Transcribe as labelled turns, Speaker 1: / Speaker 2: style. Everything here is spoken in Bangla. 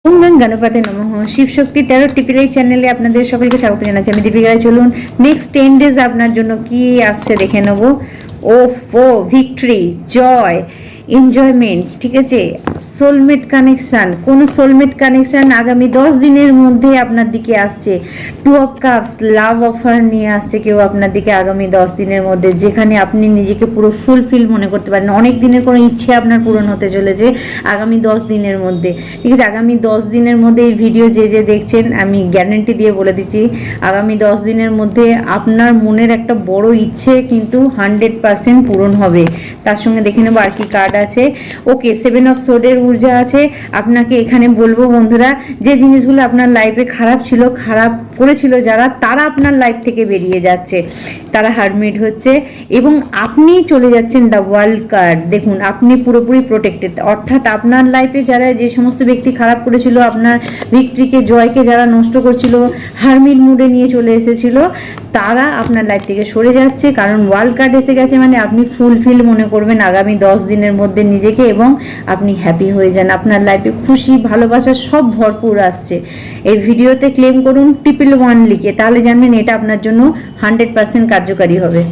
Speaker 1: ওম গং গণপতে নমঃ। শিবশক্তি ট্যারো টিপিলাই চ্যানেলে আপনাদের সকলকে স্বাগত জানাচ্ছি। আমি দীপিকা। চলুন নেক্সট 10 ডেজ আপনার জন্য কি আসছে দেখে নেব। ও ভিক্টরি, জয়, এনজয়মেন্ট, ঠিক আছে, সোলমেট কানেকশান। কোনো সোলমেট কানেকশান আগামী 10 দিনের মধ্যে আপনার দিকে আসছে। 2 অফ কাপস, লাভ অফার নিয়ে আসছে কেউ আপনার দিকে আগামী 10 দিনের মধ্যে, যেখানে আপনি নিজেকে পুরো ফুলফিল মনে করতে পারেন। অনেক দিনের কোনো ইচ্ছে আপনার পূরণ হতে চলেছে আগামী 10 দিনের মধ্যে, ঠিক আছে। আগামী 10 দিনের মধ্যে এই ভিডিও যে দেখছেন, আমি গ্যারান্টি দিয়ে বলে দিচ্ছি, আগামী 10 দিনের মধ্যে আপনার মনের একটা বড় ইচ্ছে কিন্তু 100% পূরণ হবে। তার সঙ্গে দেখে নেবো আর কি কার্ড আছে। ওকে, 7 অফ সোর্ডের ঊর্জা আছে। আপনাকে এখানে বলবো বন্ধুরা, যে জিনিসগুলো আপনার লাইফে খারাপ ছিল, খারাপ করেছিল যারা, তারা আপনার লাইফ থেকে বেরিয়ে যাচ্ছে, তারা হারমিট হচ্ছে এবং আপনি চলে যাচ্ছেন দ্য ওয়ার্ল্ড কার্ড। দেখুন, আপনি পুরোপুরি প্রোটেক্টেড, অর্থাৎ আপনার লাইফে যারা যে সমস্ত ব্যক্তি খারাপ করেছিল, আপনার ভিক্টরিকে, জয়কে যারা নষ্ট করছিল, হারমিট মুডে নিয়ে চলে এসেছিল, তারা আপনার লাইফ থেকে সরে যাচ্ছে। কারণ ওয়ার্ল্ড কার্ড এসে গেছে মানে আপনি ফুলফিল মনে করবেন আগামী 10 দিনের মধ্যে নিজেকে, এবং আপনি হ্যাপি হয়ে যান। আপনার লাইফে খুশি, ভালোবাসা সব ভরপুর আসছে। এই ভিডিওতে ক্লেম করুন 111 লিখে, তাহলে জানবেন এটা আপনার জন্য 100% কার্যকারী হবে।